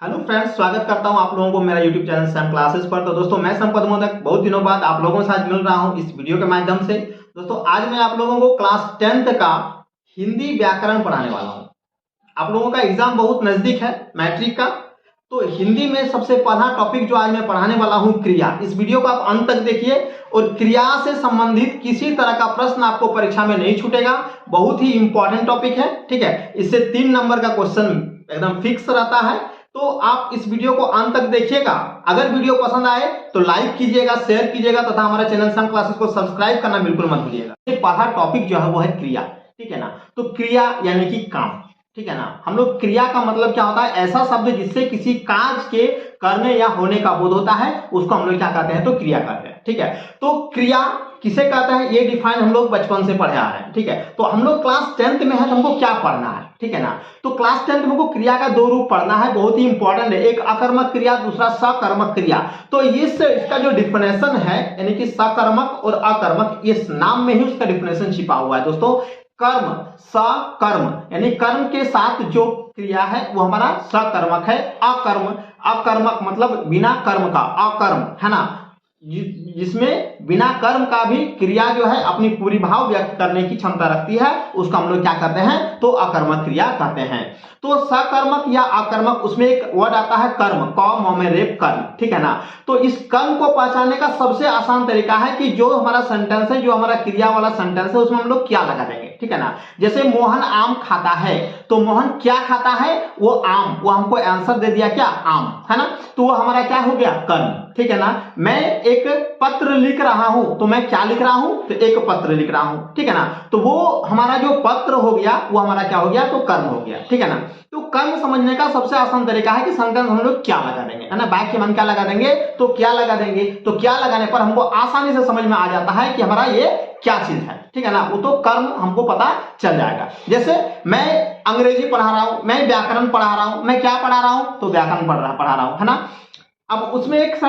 Hello friends, स्वागत करता हूं आप लोगों को मेरा यूट्यूब चैनल सैम क्लासेस पर। तो दोस्तों, मैं संपत मोदक बहुत दिनों बाद आप लोगों के साथ मिल रहा हूं इस वीडियो के माध्यम से। दोस्तों, आज मैं आप लोगों को क्लास 10th का हिंदी व्याकरण पढ़ाने वाला हूं। आप लोगों का एग्जाम बहुत नजदीक है, मैट्रिक का। तो हिंदी में सबसे पहला टॉपिक जो आज मैं पढ़ाने वाला हूं, क्रिया। इस वीडियो को आप अंत तक देखिए और क्रिया से संबंधित किसी तरह का प्रश्न आपको परीक्षा में नहीं छूटेगा। बहुत ही इंपॉर्टेंट टॉपिक है, ठीक है। इससे 3 नंबर का क्वेश्चन एकदम फिक्स रहता है। तो आप इस वीडियो को अंत तक देखिएगा। अगर वीडियो पसंद आए तो लाइक कीजिएगा, शेयर कीजिएगा तथा हमारे चैनल सैम क्लासेस को सब्सक्राइब करना बिल्कुल मत भूलिएगा। ये पहला टॉपिक जो है वो है क्रिया, ठीक है ना। तो क्रिया यानी कि काम, ठीक है ना। हम लोग क्रिया का मतलब क्या होता है, ऐसा शब्द जिससे किसी कार्य के करने या होने का बोध होता है, उसको हम लोग क्या कहते हैं, तो क्रिया कहते हैं, ठीक है। तो क्रिया किसे कहते हैं, ये डिफाइन हम लोग बचपन से पढ़े आ रहे हैं, ठीक है। तो हम लोग क्लास 10th में है तो हमको क्या पढ़ना है, ठीक है ना। तो क्लास 10th में हमको क्रिया का 2 रूप पढ़ना है, बहुत ही इंपॉर्टेंट है। एक अकर्मक क्रिया, दूसरा सकर्मक क्रिया। तो इसका जो डिफिनेशन है, यानी कि सकर्मक और अकर्मक, इस नाम में ही उसका डिफिनेशन छिपा हुआ है दोस्तों। कर्म, सकर्म यानी कर्म के साथ जो क्रिया है वो हमारा सकर्मक है। अकर्मक मतलब बिना कर्म का, अकर्म है ना, जिसमें बिना कर्म का भी क्रिया जो है अपनी पूरी भाव व्यक्त करने की क्षमता रखती है, उसको हम लोग क्या कहते हैं, तो अकर्मक क्रिया कहते हैं। तो सकर्मक या अकर्मक, उसमें एक वर्ड आता है कर्म, कौ में रेप कर्म, ठीक है ना। तो इस कर्म को पहचानने का सबसे आसान तरीका है कि जो हमारा सेंटेंस है, जो हमारा क्रिया वाला सेंटेंस है, उसमें हम लोग क्या लगा देंगे, ठीक है ना। जैसे मोहन आम खाता है, तो मोहन क्या खाता है, वो आम, वो हमको आंसर दे दिया क्या, आम, है ना। तो वो हमारा क्या हो गया, कर्म, ठीक है ना। मैं एक पत्र लिख रहा हूं, तो मैं क्या लिख रहा हूं, तो एक पत्र लिख रहा हूं, ठीक है ना। तो वो हमारा जो पत्र हो गया वो हमारा क्या हो गया, तो कर्म हो गया, ठीक है ना। तो कर्म समझने का सबसे आसान तरीका है कि सेंटेंस हम लोग क्या लगा देंगे, है ना। वाक्य में हम क्या लगा देंगे, तो क्या लगा देंगे। तो क्या लगाने पर हमको आसानी से समझ में आ जाता है कि हमारा ये क्या चीज है, ठीक है ना। वो तो कर्म हमको पता चल जाएगा। जैसे मैं अंग्रेजी पढ़ा रहा हूं, मैं व्याकरण पढ़ा रहा हूं, मैं क्या पढ़ा रहा हूं, तो व्याकरण पढ़ा रहा हूं, है ना। अब उसमें एक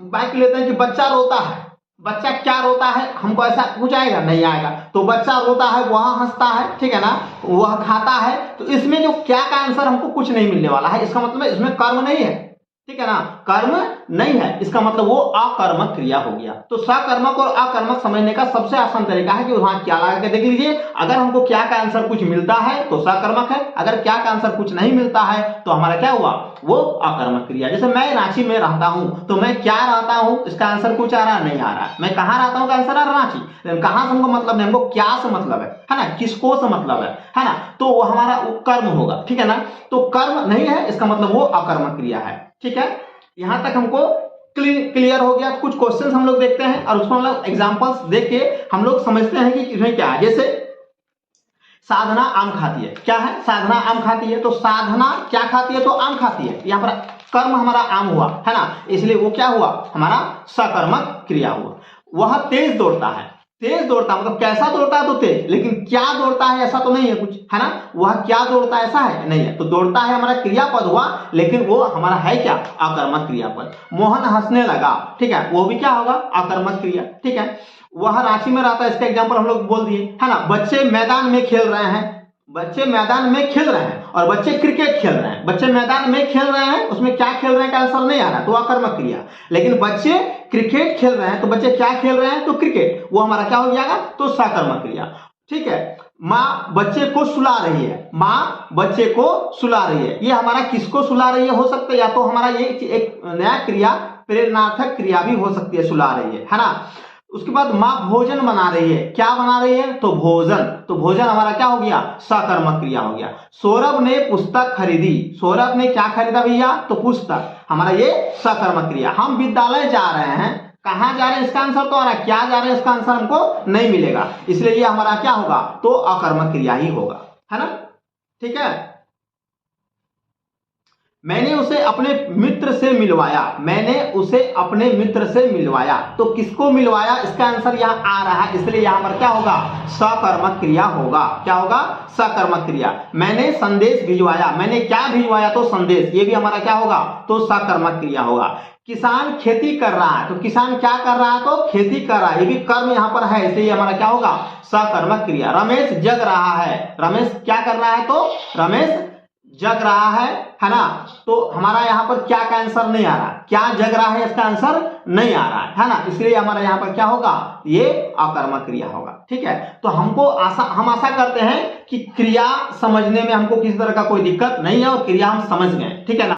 वाक्य लेते हैं कि बच्चा रोता है। बच्चा क्या रोता है, हमको ऐसा कुछ आएगा, नहीं आएगा। तो बच्चा रोता है, वह हंसता है, ठीक है ना, वह खाता है। तो इसमें जो क्या का आंसर हमको कुछ नहीं मिलने वाला है। इसका मतलब इसमें कर्म नहीं है, ठीक है ना, कर्म नहीं है। इसका मतलब वो अकर्मक क्रिया हो गया। तो सकर्मक और अकर्मक समझने का सबसे आसान तरीका है कि वहां क्या लगा के देख लीजिए। अगर हमको क्या का आंसर कुछ मिलता है तो सकर्मक है, अगर क्या का आंसर कुछ नहीं मिलता है तो हमारा क्या हुआ, वो अकर्मक क्रिया। जैसे मैं रांची में रहता हूं, तो मैं क्या रहता हूं, इसका आंसर कुछ आ रहा नहीं आ रहा। मैं कहां रहता हूं का आंसर आ रहा रांची। कहां से हमको मतलब नहीं, हमको क्या से मतलब है ना, किसको से मतलब है ना। तो वो हमारा कर्म होगा, ठीक है ना। तो कर्म नहीं है, इसका मतलब वो अकर्मक क्रिया है, ठीक है। यहां तक हमको क्लियर हो गया। कुछ क्वेश्चंस हम लोग देखते हैं और उसको हम लोग एग्जांपल्स देख के हम लोग समझते हैं कि इसमें क्या है। जैसे साधना आम खाती है, क्या है, साधना आम खाती है। तो साधना क्या खाती है, तो आम खाती है। यहाँ पर कर्म हमारा आम हुआ, है ना, इसलिए वो क्या हुआ, हमारा सकर्मक क्रिया हुआ। वह तेज दौड़ता है, तेज दौड़ता मतलब कैसा दौड़ता है, तो तेज। लेकिन क्या दौड़ता है ऐसा तो नहीं है कुछ, है ना। वह क्या दौड़ता है ऐसा है नहीं है। तो दौड़ता है हमारा क्रियापद हुआ, लेकिन वो हमारा है क्या, अकर्मक क्रियापद। मोहन हंसने लगा, ठीक है, वो भी क्या होगा, अकर्मक क्रिया, ठीक है। वह रांची में रहता है, इसका एग्जाम्पल हम लोग बोल दिए, है ना। बच्चे मैदान में खेल रहे हैं, बच्चे मैदान में खेल रहे हैं और बच्चे क्रिकेट खेल रहे हैं। बच्चे मैदान में खेल रहे हैं, उसमें क्या खेल रहे हैं का आंसर नहीं आ रहा, तो अकर्मक क्रिया। लेकिन बच्चे क्रिकेट खेल रहे हैं, तो बच्चे क्या खेल रहे हैं, तो क्रिकेट, वो हमारा क्या हो जाएगा, तो सकर्मक क्रिया, ठीक है। माँ बच्चे को सुला रही है, माँ बच्चे को सुला रही है, ये हमारा किसको सुला रही है हो सकता है, या तो हमारा ये एक नया क्रिया प्रेरणार्थक क्रिया भी हो सकती है, सुला रही है ना। उसके बाद माँ भोजन बना रही है, क्या बना रही है, तो भोजन। तो भोजन हमारा क्या हो गया, सकर्मक क्रिया हो गया। सौरभ ने पुस्तक खरीदी, सौरभ ने क्या खरीदा भैया, तो पुस्तक, हमारा ये सकर्मक क्रिया। हम विद्यालय जा रहे हैं, कहां जा रहे हैं इसका आंसर तो आ रहा है, क्या जा रहे हैं इसका आंसर हमको नहीं मिलेगा, इसलिए ये हमारा क्या होगा, तो अकर्मक क्रिया ही होगा, है ना, ठीक है। मैंने उसे अपने मित्र से मिलवाया, मैंने उसे अपने मित्र से मिलवाया। तो किसको मिलवाया, इसका आंसर यहां आ रहा है, इसलिए यहां पर क्या होगा, सकर्मक क्रिया होगा। क्या होगा, सकर्मक क्रिया। मैंने संदेश भिजवाया, मैंने क्या भिजवाया, तो संदेश, ये भी हमारा क्या होगा, तो सकर्मक क्रिया होगा। किसान खेती कर रहा है, तो किसान क्या कर रहा है, तो खेती कर रहा है, ये भी कर्म यहां पर है, इसलिए हमारा क्या होगा, सकर्मक क्रिया। रमेश जग रहा है, रमेश क्या कर रहा है, तो रमेश जग रहा है ना, तो हमारा यहाँ पर क्या का आंसर नहीं आ रहा, क्या जग रहा है इसका आंसर नहीं आ रहा है ना, इसलिए हमारा यहाँ पर क्या होगा, ये अकर्मक क्रिया होगा। ठीक है, तो हम आशा करते हैं कि क्रिया समझने में हमको किसी तरह का कोई दिक्कत नहीं है और क्रिया हम समझ गए। ठीक है ना।